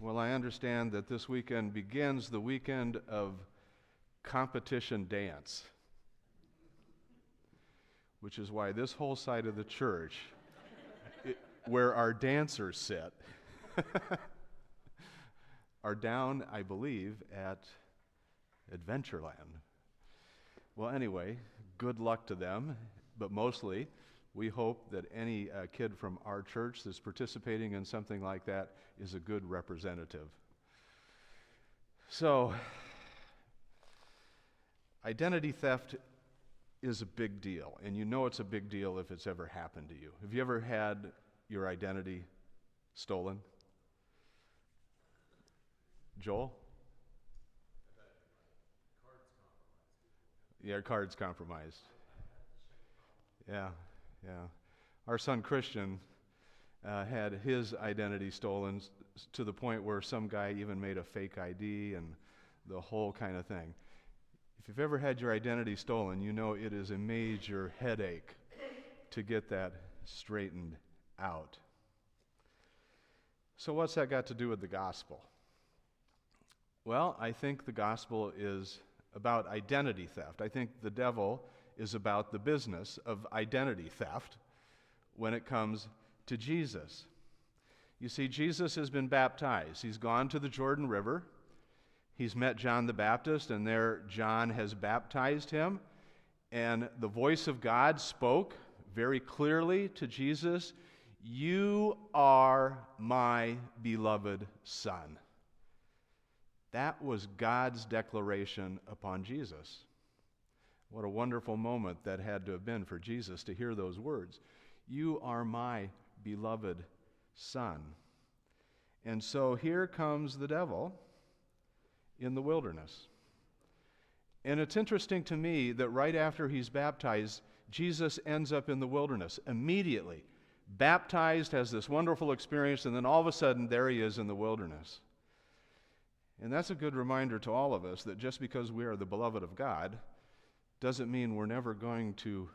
Well, I understand that this weekend begins the weekend of competition dance, which is why this whole side of the church, where our dancers sit, are down, I believe, at Adventureland. Well, anyway, good luck to them, but mostly we hope that any kid from our church that's participating in something like that is a good representative. So, identity theft is a big deal, and you know it's a big deal if it's ever happened to you. Have you ever had your identity stolen? Joel? Yeah, card's compromised. Yeah. Our son Christian had his identity stolen to the point where some guy even made a fake ID and the whole kind of thing. If you've ever had your identity stolen, you know it is a major headache to get that straightened out. So what's that got to do with the gospel? Well, I think the gospel is about identity theft. I think the devil is about the business of identity theft when it comes to Jesus. You see, Jesus has been baptized. He's gone to the Jordan River. He's met John the Baptist, and there John has baptized him. And the voice of God spoke very clearly to Jesus, "You are my beloved Son." That was God's declaration upon Jesus. What a wonderful moment that had to have been for Jesus to hear those words. You are my beloved Son. And so here comes the devil in the wilderness. And it's interesting to me that right after he's baptized, Jesus ends up in the wilderness immediately. Baptized, has this wonderful experience, and then all of a sudden there he is in the wilderness. And that's a good reminder to all of us that just because we are the beloved of God doesn't mean we're never going to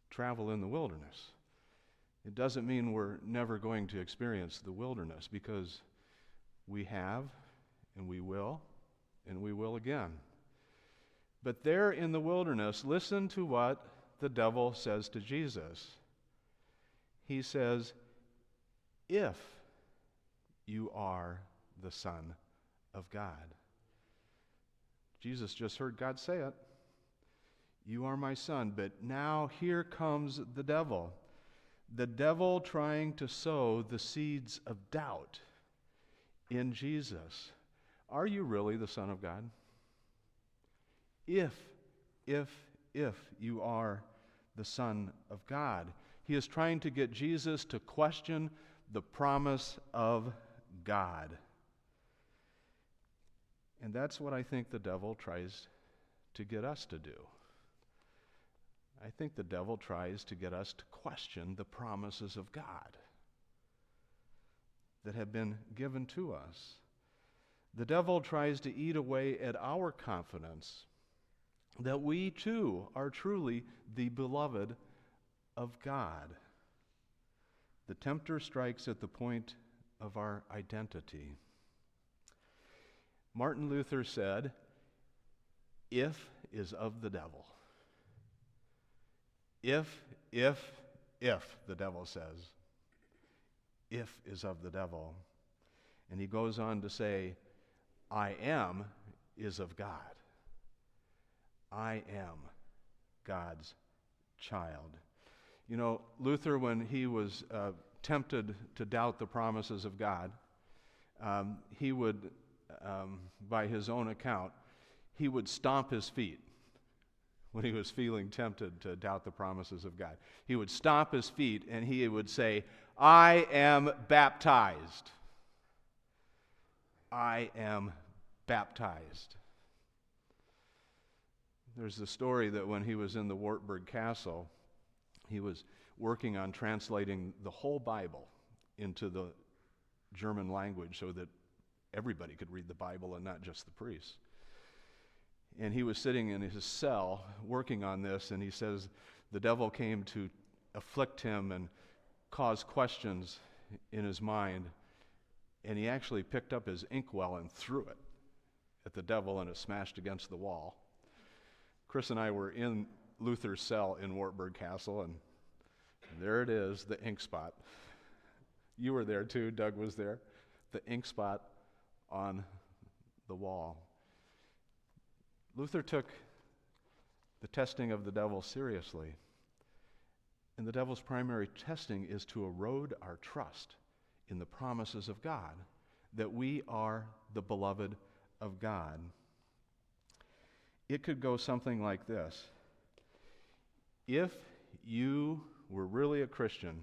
travel in the wilderness. It doesn't mean we're never going to experience the wilderness, because we have, and we will again. But there in the wilderness, listen to what the devil says to Jesus. He says, "If you are the Son of God." Jesus just heard God say it. You are my son. But now here comes the devil. The devil trying to sow the seeds of doubt in Jesus. Are you really the Son of God? If you are the Son of God. He is trying to get Jesus to question the promise of God. And that's what I think the devil tries to get us to do. I think the devil tries to get us to question the promises of God that have been given to us. The devil tries to eat away at our confidence that we too are truly the beloved of God. The tempter strikes at the point of our identity. Martin Luther said, "If is of the devil." If, the devil says. If is of the devil. And he goes on to say, I am is of God. I am God's child. You know, Luther, when he was tempted to doubt the promises of God, he would, by his own account, he would stomp his feet when he was feeling tempted to doubt the promises of God. He would stomp his feet and he would say, I am baptized. I am baptized. There's the story that when he was in the Wartburg Castle, he was working on translating the whole Bible into the German language so that everybody could read the Bible and not just the priests. And he was sitting in his cell working on this, and he says the devil came to afflict him and cause questions in his mind. and he actually picked up his inkwell and threw it at the devil, and it smashed against the wall. Chris and I were in Luther's cell in Wartburg Castle, and there it is, the ink spot. You were there too, Doug was there. The ink spot on the wall. Luther took the testing of the devil seriously. And the devil's primary testing is to erode our trust in the promises of God, that we are the beloved of God. It could go something like this. If you were really a Christian,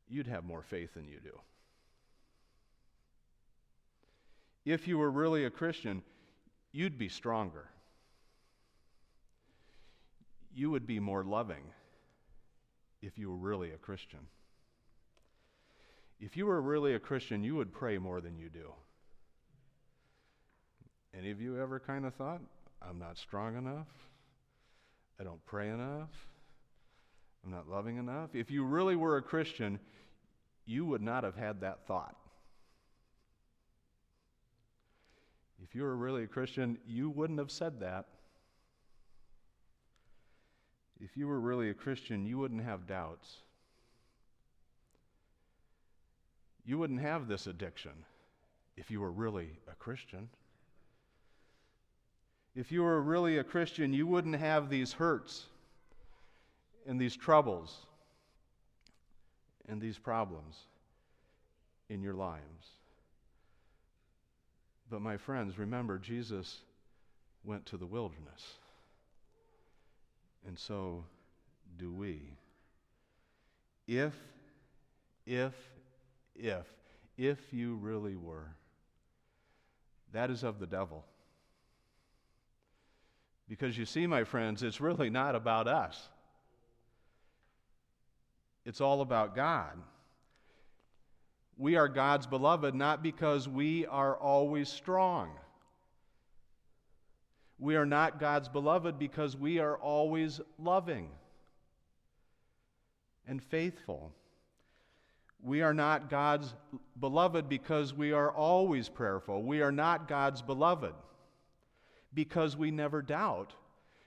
you'd have more faith than you do. If you were really a Christian, you'd be stronger. You would be more loving if you were really a Christian. If you were really a Christian, you would pray more than you do. Any of you ever kind of thought, I'm not strong enough, I don't pray enough, I'm not loving enough? If you really were a Christian, you would not have had that thought. If you were really a Christian, you wouldn't have said that. If you were really a Christian, you wouldn't have doubts. You wouldn't have this addiction if you were really a Christian. If you were really a Christian, you wouldn't have these hurts and these troubles and these problems in your lives. But my friends, remember, Jesus went to the wilderness. And so do we. If you really were, that is of the devil. Because you see, my friends, it's really not about us. It's all about God. We are God's beloved not because we are always strong. We are not God's beloved because we are always loving and faithful. We are not God's beloved because we are always prayerful. We are not God's beloved because we never doubt.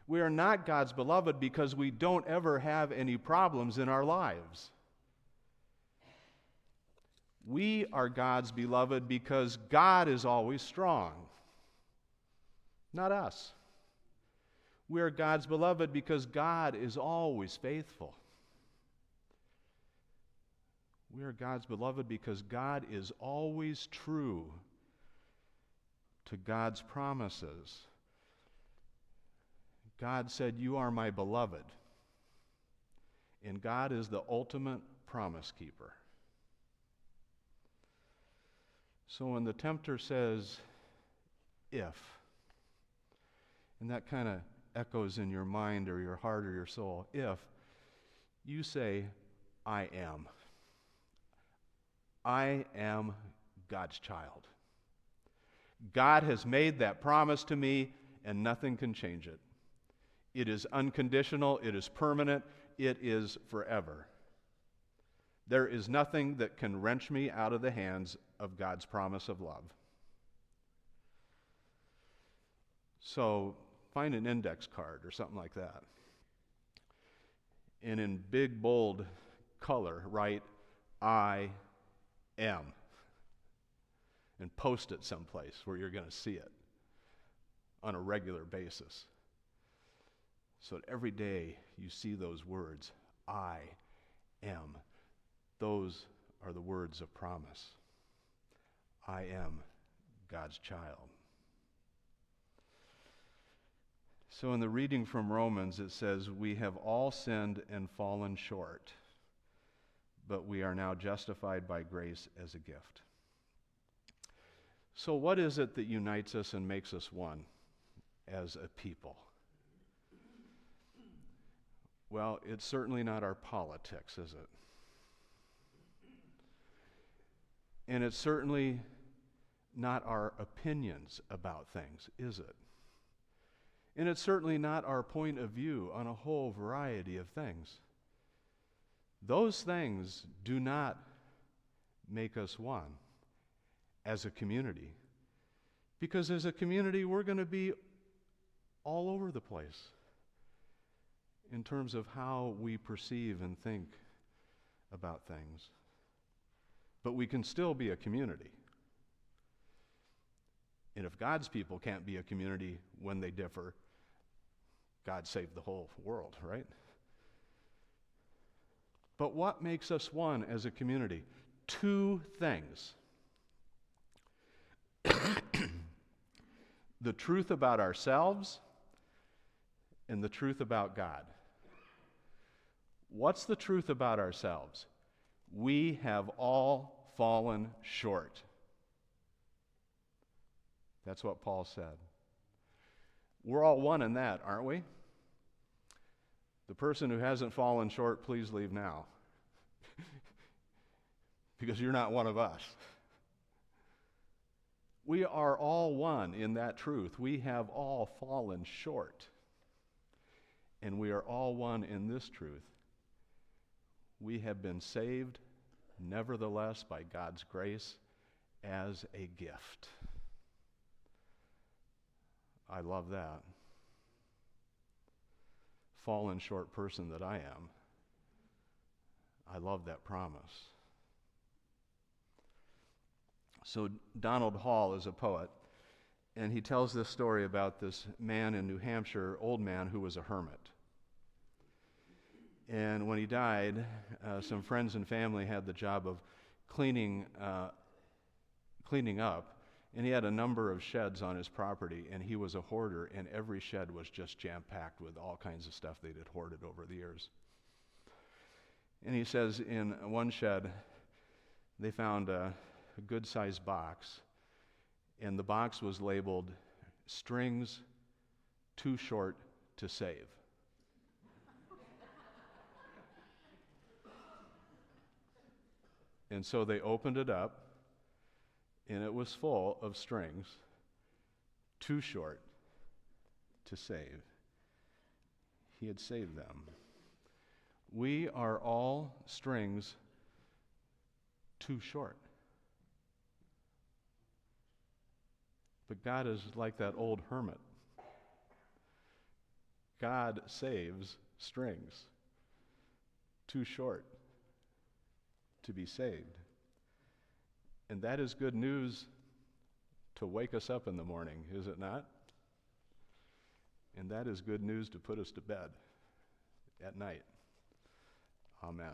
We are not God's beloved because we don't ever have any problems in our lives. We are God's beloved because God is always strong, not us. We are God's beloved because God is always faithful. We are God's beloved because God is always true to God's promises. God said, "You are my beloved." And God is the ultimate promise keeper. So when the tempter says, if, and that kind of echoes in your mind or your heart or your soul, if, you say, I am. I am God's child. God has made that promise to me, and nothing can change it. It is unconditional, it is permanent, it is forever. There is nothing that can wrench me out of the hands of God's promise of love. So find an index card or something like that. And in big, bold color, write, I am. And post it someplace where you're going to see it on a regular basis. So that every day you see those words, I am. Those are the words of promise. I am God's child. So in the reading from Romans, it says, we have all sinned and fallen short, but we are now justified by grace as a gift. So what is it that unites us and makes us one as a people? Well, it's certainly not our politics, is it? And it's certainly not our opinions about things, is it? And it's certainly not our point of view on a whole variety of things. Those things do not make us one. as a community. Because as a community, we're going to be all over the place in terms of how we perceive and think about things. But we can still be a community. And if God's people can't be a community when they differ, God saved the whole world, right? But what makes us one as a community? Two things. The truth about ourselves and the truth about God. What's the truth about ourselves? We have all fallen short. That's what Paul said. We're all one in that, aren't we? The person who hasn't fallen short, please leave now. Because you're not one of us. We are all one in that truth. We have all fallen short. And we are all one in this truth. We have been saved, nevertheless, by God's grace as a gift. I love that. Fallen short person that I am. I love that promise. So Donald Hall is a poet, and he tells this story about this man in New Hampshire, old man who was a hermit. And when he died, some friends and family had the job of cleaning up, and he had a number of sheds on his property, and he was a hoarder, and every shed was just jam-packed with all kinds of stuff they'd had hoarded over the years. And he says in one shed, they found a good-sized box, and the box was labeled, "Strings Too Short to Save." And so they opened it up, and it was full of strings too short to save. He had saved them. We are all strings too short. But God is like that old hermit. God saves strings too short to be saved. And that is good news to wake us up in the morning, is it not? And that is good news to put us to bed at night. Amen.